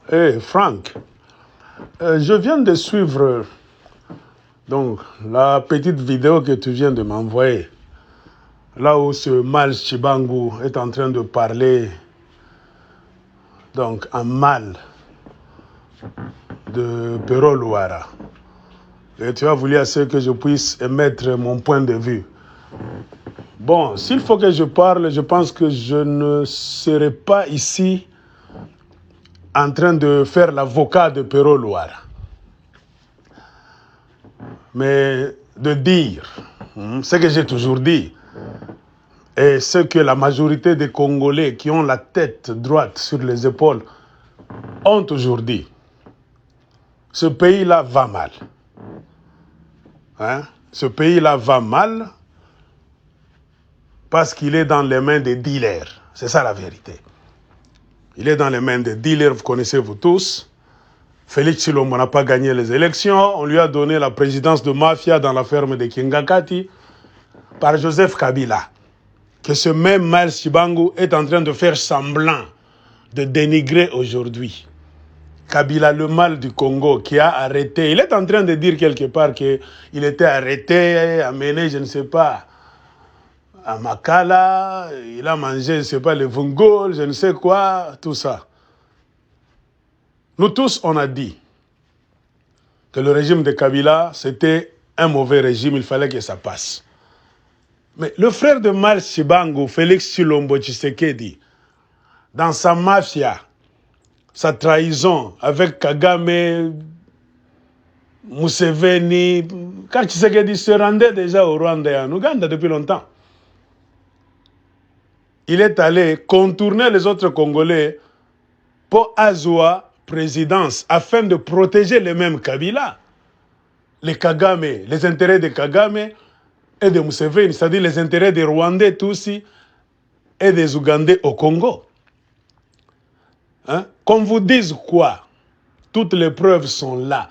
Hey Franck, je viens de suivre donc la petite vidéo que tu viens de m'envoyer, là où ce Mal Chibangu est en train de parler donc en mal de Pero Luara. Et tu as voulu à ce que je puisse émettre mon point de vue. Bon, s'il faut que je parle, je pense que je ne serai pas ici en train de faire l'avocat de Pero Luara. Mais de dire ce que j'ai toujours dit, et ce que la majorité des Congolais qui ont la tête droite sur les épaules ont toujours dit. Ce pays-là va mal. Ce pays-là va mal parce qu'il est dans les mains des dealers. C'est ça la vérité. Il est dans les mains des dealers, vous connaissez vous tous. Félix Tshilombo n'a pas gagné les élections. On lui a donné la présidence de mafia dans la ferme de Kingakati par Joseph Kabila. Que ce même Mal Chibangu est en train de faire semblant de dénigrer aujourd'hui. Kabila, le mal du Congo, qui a arrêté, il est en train de dire quelque part qu'il était arrêté, amené, je ne sais pas, à Makala, il a mangé, je ne sais pas, les vungol, je ne sais quoi, tout ça. Nous tous, on a dit que le régime de Kabila, c'était un mauvais régime, il fallait que ça passe. Mais le frère de Mal Chibangu, Félix Tshilombo Tshisekedi, dans sa mafia, sa trahison avec Kagame, Museveni, quand Tshisekedi se rendait déjà au Rwanda et en Ouganda depuis longtemps, il est allé contourner les autres Congolais pour Azua présidence afin de protéger les mêmes Kabila, les Kagame, les intérêts de Kagame et de Museveni, c'est-à-dire les intérêts des Rwandais Tutsis et des Ougandais au Congo. Qu'on vous dise quoi, toutes les preuves sont là.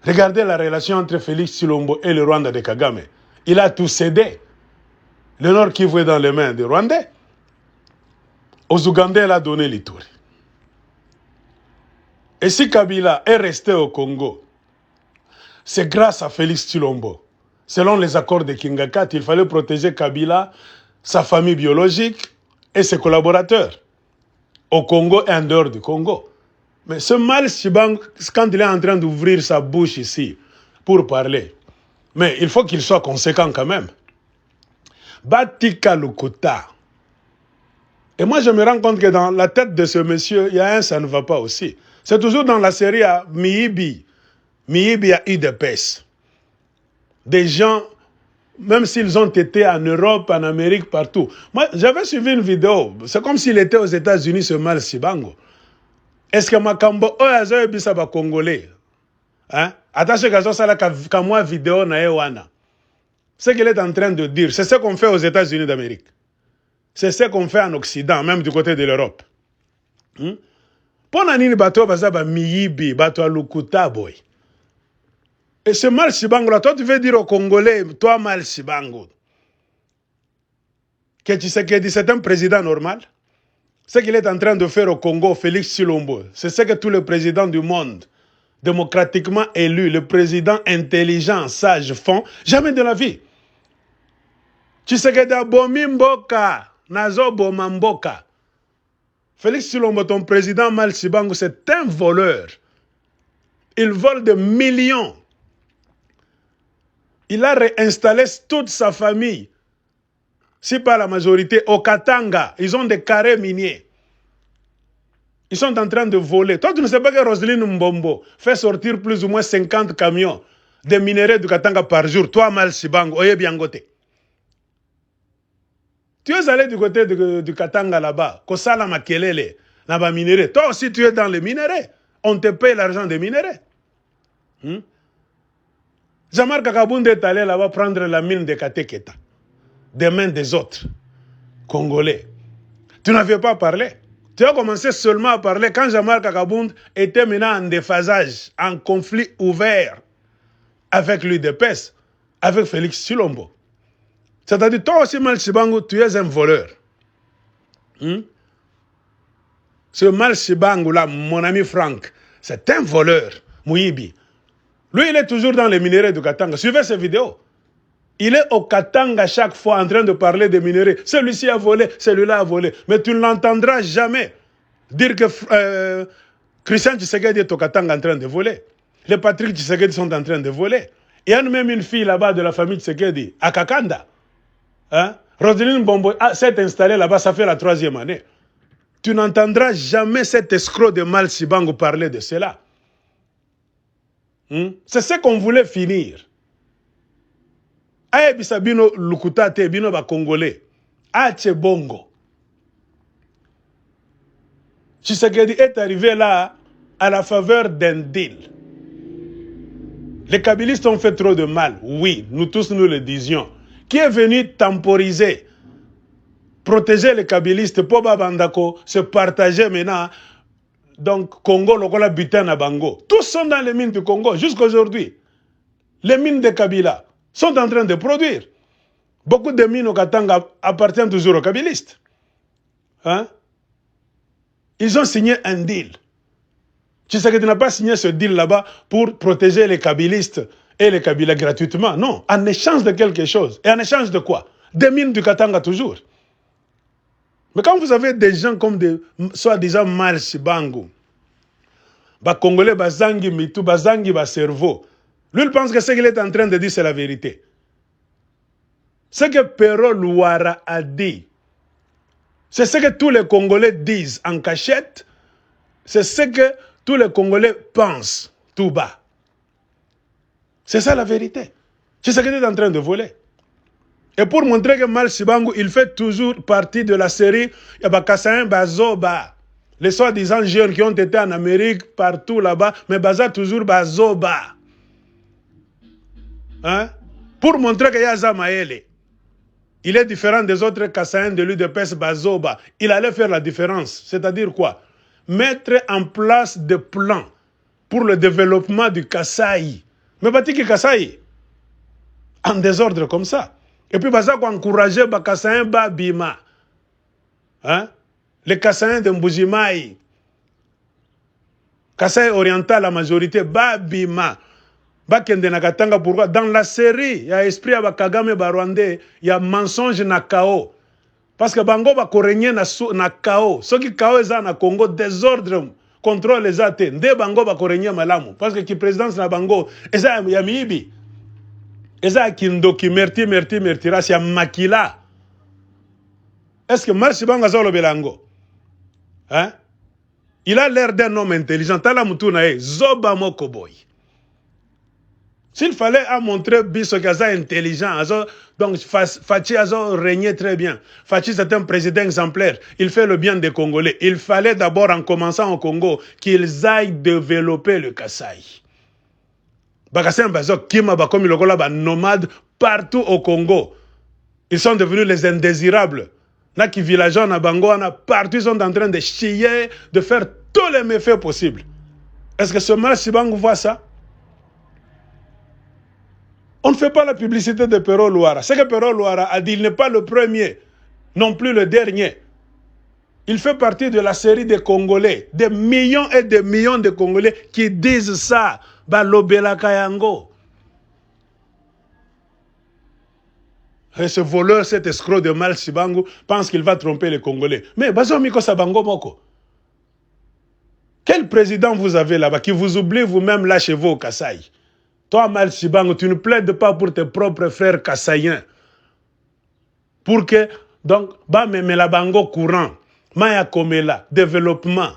Regardez la relation entre Félix Tshilombo et le Rwanda de Kagame. Il a tout cédé. Le Nord Kivu est dans les mains des Rwandais. Aux Ougandais, il a donné l'Ituri. Et si Kabila est resté au Congo, c'est grâce à Félix Tshilombo. Selon les accords de Kingakati, il fallait protéger Kabila, sa famille biologique et ses collaborateurs, au Congo et en dehors du Congo. Mais ce Mal Chibangu, quand il est en train d'ouvrir sa bouche ici pour parler, mais il faut qu'il soit conséquent quand même. Batika Lukuta. Et moi, je me rends compte que dans la tête de ce monsieur, il y a un ça ne va pas aussi. C'est toujours dans la série à Miyibi. Miyibi a eu des pèses. Des gens, même s'ils ont été en Europe, en Amérique, partout. Moi, j'avais suivi une vidéo. C'est comme s'il était aux États-Unis, ce Mal Chibangu. Est-ce que Makambo, oyazo bisaba Congolais? Attaché qu'à moi vidéo na ewana. Ce qu'il est en train de dire, c'est ce qu'on fait aux États-Unis d'Amérique. C'est ce qu'on fait en Occident, même du côté de l'Europe. Pona nini bato bazaba miyibi, bato alukuta boy. Et ce Mal Chibangu là, toi tu veux dire aux Congolais, toi Mal Chibangu, que tu sais que c'est un président normal? Ce qu'il est en train de faire au Congo, Félix Tshilombo, c'est ce que tous les présidents du monde, démocratiquement élus, les présidents intelligents, sages font, jamais de la vie. Tshisekedi abomi mboka, nazo boma mboka. Félix Tshilombo, ton président Mal Chibangu, c'est un voleur. Il vole des millions. Il a réinstallé toute sa famille, si pas la majorité, au Katanga. Ils ont des carrés miniers. Ils sont en train de voler. Toi, tu ne sais pas que Roselyne Mbombo fait sortir plus ou moins 50 camions de minerais du Katanga par jour. Toi, Mal Chibangu, oye biangote. Tu es allé du côté du Katanga là-bas, Kosala Makelele, là-bas minerais. Toi aussi, tu es dans les minerais. On te paye l'argent des minerais. Jamar Kakabunde est allé là-bas prendre la mine de Kateketa, des mains des autres Congolais. Tu n'avais pas parlé. Tu as commencé seulement à parler quand Jamar Kakabunde était maintenant en déphasage, en conflit ouvert avec l'UDPS, avec Félix Tshilombo. C'est-à-dire, toi aussi, Mal Chibangu, tu es un voleur. Ce Mal Sibango là, mon ami Franck, c'est un voleur, Mouibi. Lui, il est toujours dans les minéraux du Katanga. Suivez ces vidéos. Il est au Katanga chaque fois en train de parler des minéraux. Celui-ci a volé, celui-là a volé. Mais tu ne l'entendras jamais dire que Christian Tshisekedi est au Katanga en train de voler. Les Patrick Tshisekedi sont en train de voler. Il y a même une fille là-bas de la famille Tshisekedi, à Kakanda. Hein? Roselyne Bombo s'est installée là-bas, ça fait la 3e année. Tu n'entendras jamais cet escroc de Mal Sibango parler de cela. C'est ce qu'on voulait finir. Aye bisabino lukutate bino ba congolais. Ache bongo. Tshisekedi est arrivé là à la faveur d'un deal. Les kabylistes ont fait trop de mal. Oui, nous tous nous le disions. Qui est venu temporiser, protéger les kabylistes pour Babandako, se partager maintenant. Donc, Congo, Lokola, Butin, Nabango. Tous sont dans les mines du Congo jusqu'à aujourd'hui. Les mines de Kabila sont en train de produire. Beaucoup de mines au Katanga appartiennent toujours aux kabylistes. Hein? Ils ont signé un deal. Tshisekedi n'a pas signé ce deal là-bas pour protéger les kabylistes et les Kabylas gratuitement. Non, en échange de quelque chose. Et en échange de quoi? Des mines du Katanga toujours. Mais quand vous avez des gens comme des soi-disant Mal Sibango, bah Congolais, bah Zangi Mitou, bah Zangi, bah cerveau, lui il pense que ce qu'il est en train de dire c'est la vérité. Ce que Pero Luara a dit, c'est ce que tous les Congolais disent en cachette, c'est ce que tous les Congolais pensent tout bas. C'est ça la vérité. C'est ce qu'il est en train de voler. Et pour montrer que Mal Sibango, il fait toujours partie de la série Kassaïen Bazoba. Les soi-disant jeunes qui ont été en Amérique, partout là-bas, mais Baza toujours Bazoba. Hein? Pour montrer que Yaza Maele, il est différent des autres Kassaïens de l'UDPS Bazoba. Il allait faire la différence. C'est-à-dire quoi? Mettre en place des plans pour le développement du Kasaï. Mais Batiki Kasaï, en désordre comme ça. Et puis, ça va encourager les Kassaïens Babima. Hein? Les Kassaïens de Mbujimaï. Kasaï oriental, la majorité, Babima. Bakende Nakatanga, pourquoi? Dans la série, il y a esprit à Kagame Barwande, il y a mensonge na Kao. Parce que Bango va régner na Kao. Ce qui Kao est na Congo, désordre, contrôle les athées. Nde Bango va régner malamu. Parce que qui présidence na Bango, et ça, il y a Miibi. Eza Kindoki, Mertira, c'est Makila. Est-ce que Marsi Banga Zolo Belango? Hein? Il a l'air d'un homme intelligent. Tala Mutunae, Zoba Mokoboy. S'il fallait montrer Bisso Gaza intelligent, donc Fachi a régné très bien. Fachi c'est un président exemplaire. Il fait le bien des Congolais. Il fallait d'abord, en commençant au Congo, qu'ils aillent développer le Kasaï. Bakassin Bazok, Kima, Bakomi, Lokola, nomades partout au Congo. Ils sont devenus les indésirables. Là, qui villageants à Bango, partout, ils sont en train de chier, de faire tous les méfaits possibles. Est-ce que ce Mal Sibango voit ça? On ne fait pas la publicité de Pero Luara. Ce que Pero Luara a dit, il n'est pas le premier, non plus le dernier. Il fait partie de la série des Congolais, des millions et des millions de Congolais qui disent ça. Balobela Kayango. Et ce voleur, cet escroc de Mal Sibango, pense qu'il va tromper les Congolais. Mais Bazomiko Sabango Moko. Quel président vous avez là-bas qui vous oublie vous-même là chez vous au Kasaï? Toi, Mal Sibango, tu ne plaides pas pour tes propres frères kassaïens. Pour que, donc, la bango courant, Maya Komela, développement.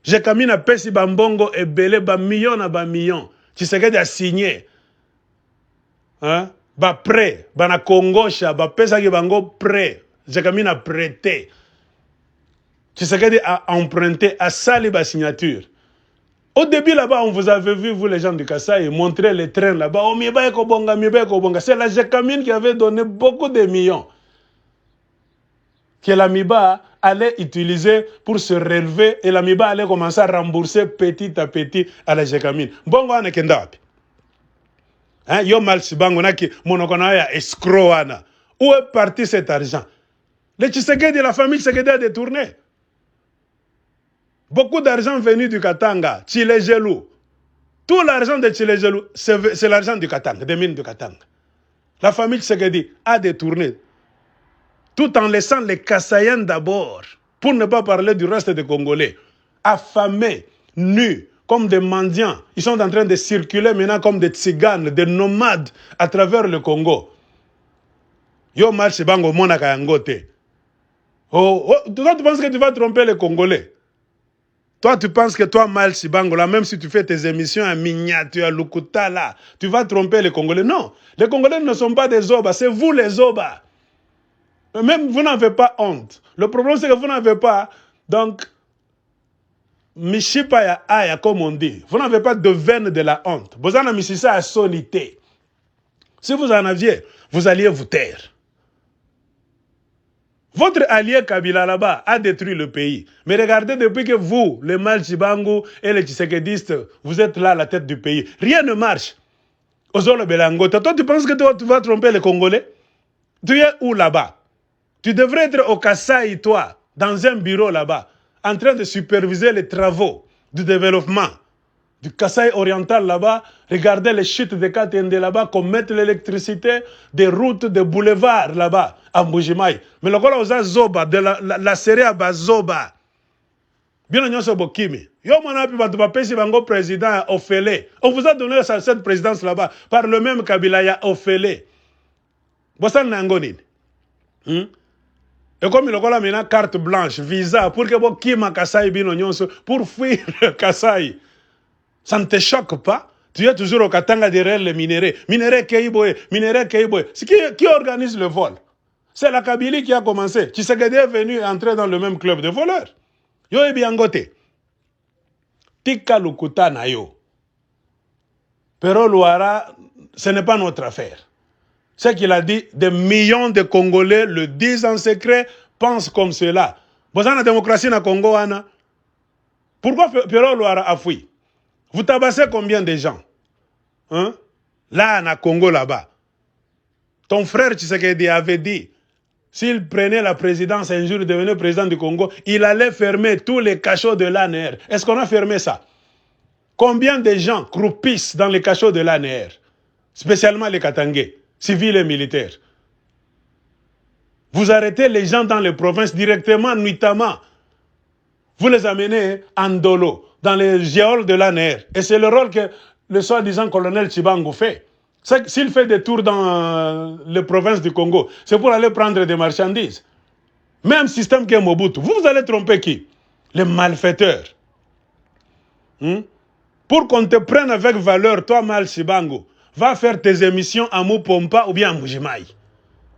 J'ai camine à Pessi Bambongo et Belé, million à million. Tu sais qu'il a signé. Hein? Prêt, na Congo, Pesa qui bango prêt. J'ai camine à prêter. Tu sais qu'il a emprunté à sali ba signature. Au début, là-bas, on vous avait vu, vous les gens du Kasaï, montrer les trains là-bas. Oh, Miba. C'est la Jekamine qui avait donné beaucoup de millions. Que la Miba allait utiliser pour se relever et la Miba allait commencer à rembourser petit à petit à la Jekamine. Bongo ane kendapi. Hein, yo Mal Sibango naki monokona ya escroc ana. Où est parti cet argent? Le Tshisekedi de la famille Tshisekedi a détourné. Beaucoup d'argent venu du Katanga, Tchilegelou. Tout l'argent de Tchilegelou, c'est l'argent du Katanga, des mines du Katanga. La famille Tshisekedi a détourné, tout en laissant les Kassaïens d'abord, pour ne pas parler du reste des Congolais, affamés, nus, comme des mendiants. Ils sont en train de circuler maintenant comme des tziganes, des nomades à travers le Congo. Yo marche bango monaka yangote. Oh, toi tu penses que tu vas tromper les Congolais? Toi tu penses que toi Mal Sibango, là, même si tu fais tes émissions à Mignatu, à Lukuta, là, tu vas tromper les Congolais? Non, les Congolais ne sont pas des Obas, c'est vous les Obas. Même vous n'avez pas honte. Le problème c'est que vous n'avez pas, donc, Mishipa aya, comme on dit. Vous n'avez pas de veine de la honte. Vous en avez ça à solité. Si vous en aviez, vous alliez vous taire. Votre allié Kabila là-bas a détruit le pays. Mais regardez, depuis que vous, les Malchibango et les Tshisekedistes, vous êtes là à la tête du pays, rien ne marche. Ozolo Belangota, toi tu penses que toi, tu vas tromper les Congolais? Tu es où là-bas? Tu devrais être au Kasaï, toi, dans un bureau là-bas, en train de superviser les travaux du développement du Kasaï oriental là-bas, regardez les chutes de Katende là-bas, qu'on mette l'électricité, des routes, des boulevards là-bas, à Mbujimaï. Mais le gars, on Zoba, de la série à Bazoba. Bien, on a Bokimi. Yo, mon ami, bango président Ofele. On vous a donné cette présidence là-bas par le même Kabila, ya Ofele. Bossan Nangonin. Et comme il a maintenant carte blanche, visa, pour que vous Kima Kasaï bino nyonso, pour fuir Kasaï. Ça ne te choque pas? Tu es toujours au Katanga derrière les minéraux. Minéraux Keiboé, minéraux Keiboé. Qui organise le vol? C'est la Kabylie qui a commencé. Tshisekedi est venu entrer dans le même club de voleurs. Yo e biangote. Tika lukuta na yo. Pero Luara, ce n'est pas notre affaire. Ce qu'il a dit, des millions de Congolais le disent en secret, pensent comme cela. Vous avez la démocratie na Congo, Anna? Pourquoi Pero Luara a fui? Vous tabassez combien de gens? Hein? Là, à Congo, là-bas. Ton frère Tshisekedi avait dit, s'il prenait la présidence un jour, devenait président du Congo, il allait fermer tous les cachots de l'ANR. Est-ce qu'on a fermé ça? Combien de gens croupissent dans les cachots de l'ANR? Spécialement les Katangais, civils et militaires. Vous arrêtez les gens dans les provinces directement, nuitamment. Vous les amenez en dolo, dans les géoles de l'ANR. Et c'est le rôle que le soi-disant colonel Chibango fait. S'il fait des tours dans les provinces du Congo, c'est pour aller prendre des marchandises. Même système que Mobutu. Vous allez tromper qui? Les malfaiteurs. Pour qu'on te prenne avec valeur, toi, Mal Chibango, va faire tes émissions à Mupompa ou bien à Mbujimaï.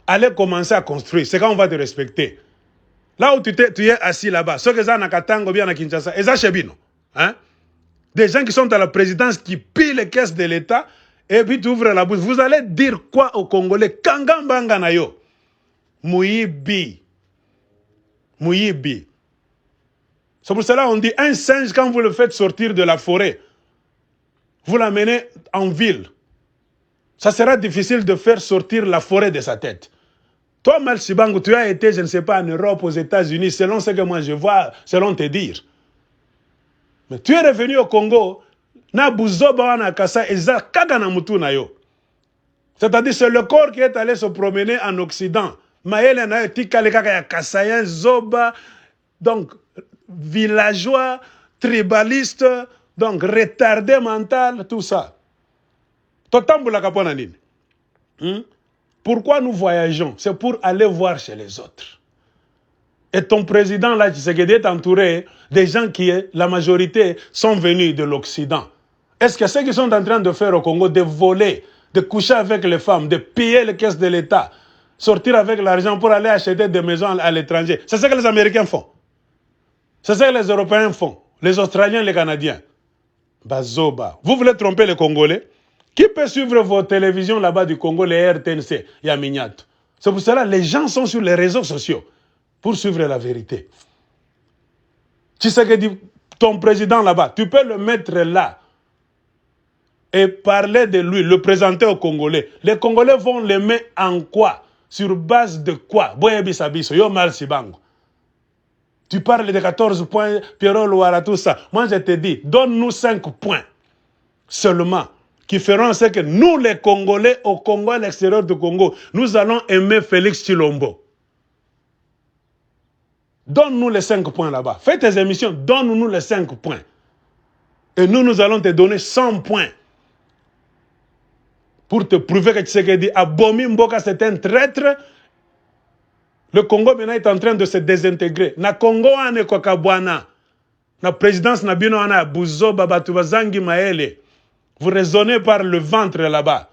Allez commencer à construire. C'est quand on va te respecter. Là où tu es assis là-bas, ceux qui sont à Katanga ou bien à Kinshasa, ils sont chez hein? Des gens qui sont à la présidence, qui pillent les caisses de l'État, et puis tu ouvres la bouche. Vous allez dire quoi aux Congolais? Kangambanga na yo. Mouyibi. Mouyibi. C'est pour cela qu'on dit, un singe, quand vous le faites sortir de la forêt, vous l'amenez en ville. Ça sera difficile de faire sortir la forêt de sa tête. Toi, Mal Sibango, tu as été, je ne sais pas, en Europe, aux États-Unis, selon ce que moi je vois, selon tes dires. Mais tu es revenu au Congo, c'est-à-dire c'est le corps qui est allé se promener en Occident. Donc, villageois, tribaliste, donc retardé mental, tout ça. Pourquoi nous voyageons? C'est pour aller voir chez les autres. Et ton président, là, Tshisekedi, est entouré des gens qui, la majorité, sont venus de l'Occident. Est-ce que ceux qui sont en train de faire au Congo, de voler, de coucher avec les femmes, de piller les caisses de l'État, sortir avec l'argent pour aller acheter des maisons à l'étranger, c'est ce que les Américains font. C'est ce que les Européens font. Les Australiens, les Canadiens. Bazoba. Vous voulez tromper les Congolais? Qui peut suivre vos télévisions là-bas du Congo, les RTNC, Yamignat? C'est pour cela que les gens sont sur les réseaux sociaux pour suivre la vérité. Tu sais que ton président là-bas, tu peux le mettre là et parler de lui, le présenter aux Congolais. Les Congolais vont l'aimer en quoi? Sur base de quoi? Boyebi Sabiso, yo Mal Sibango. Tu parles de 14 points, Pierrot Loara, tout ça. Moi, je te dis, donne-nous 5 points seulement, qui feront ce que nous, les Congolais, au Congo, à l'extérieur du Congo, nous allons aimer Félix Tshilombo. Donne-nous les 5 points là-bas. Fais tes émissions, donne-nous les 5 points. Et nous allons te donner 100 points. Pour te prouver que Tshisekedi Abomi Mboka, c'est un traître. Le Congo maintenant est en train de se désintégrer. Na Congo ane kwa kabwana. Na présidence na bino ana Buzo Babatu Bazangi Maele. Vous raisonnez par le ventre là-bas.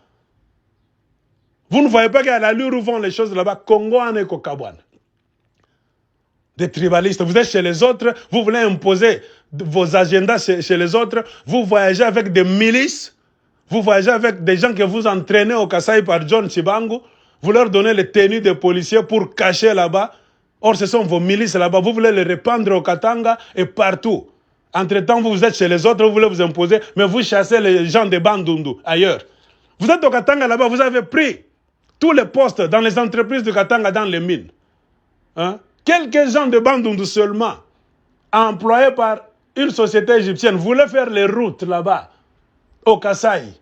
Vous ne voyez pas qu'à l'allure où vont les choses là-bas, Congo ane kwa kabwana. Des tribalistes, vous êtes chez les autres, vous voulez imposer vos agendas chez les autres, vous voyagez avec des milices, vous voyagez avec des gens que vous entraînez au Kasaï par John Chibangu, vous leur donnez les tenues des policiers pour cacher là-bas. Or, ce sont vos milices là-bas. Vous voulez les répandre au Katanga et partout. Entre-temps, vous êtes chez les autres, vous voulez vous imposer, mais vous chassez les gens de Bandundu ailleurs. Vous êtes au Katanga là-bas, vous avez pris tous les postes dans les entreprises du Katanga, dans les mines. Hein? Quelques gens de Bandundu seulement, employés par une société égyptienne, voulaient faire les routes là-bas, au Kasaï.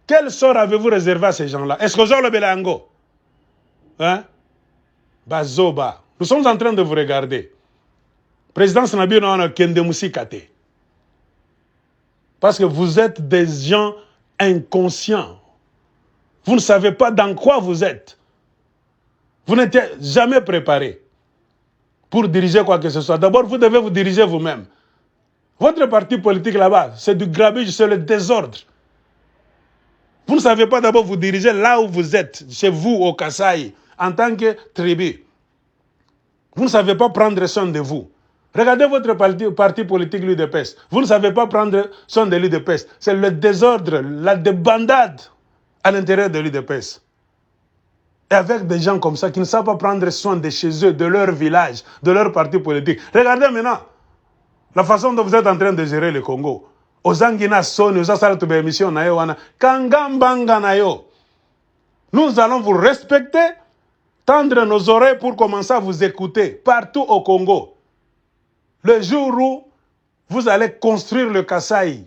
Quel sort avez-vous réservé à ces gens-là? Est-ce que vous avez le Belango? Hein? Bazoba. Nous sommes en train de vous regarder. Présidence Nabi Noana Kendemousi Kate. Parce que vous êtes des gens inconscients. Vous ne savez pas dans quoi vous êtes. Vous n'étiez jamais préparé pour diriger quoi que ce soit. D'abord, vous devez vous diriger vous-même. Votre parti politique là-bas, c'est du grabuge, c'est le désordre. Vous ne savez pas d'abord vous diriger là où vous êtes, chez vous, au Kasaï, en tant que tribu. Vous ne savez pas prendre soin de vous. Regardez votre parti politique, l'UDPS. Vous ne savez pas prendre soin de l'UDPS. C'est le désordre, la débandade à l'intérieur de l'UDPS. Et avec des gens comme ça qui ne savent pas prendre soin de chez eux, de leur village, de leur parti politique. Regardez maintenant la façon dont vous êtes en train de gérer le Congo. Ozangina Soni, Ozasalatu émission na yo wana, Kangambanga na yo. Nous allons vous respecter, tendre nos oreilles pour commencer à vous écouter partout au Congo. Le jour où vous allez construire le Kasaï,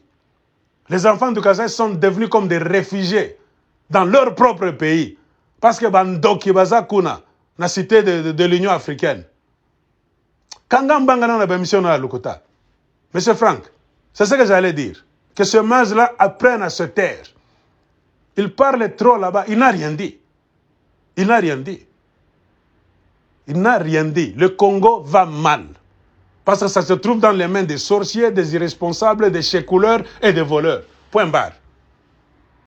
les enfants du Kasaï sont devenus comme des réfugiés dans leur propre pays. Parce que Bandoki Bazakuna, la cité de l'Union africaine. Kangambanga na bémission na Lukuta. Monsieur Franck, c'est ce que j'allais dire. Que ce mage-là apprenne à se taire. Il parle trop là-bas. Il n'a rien dit. Il n'a rien dit. Il n'a rien dit. Le Congo va mal. Parce que ça se trouve dans les mains des sorciers, des irresponsables, des chécouleurs et des voleurs. Point barre.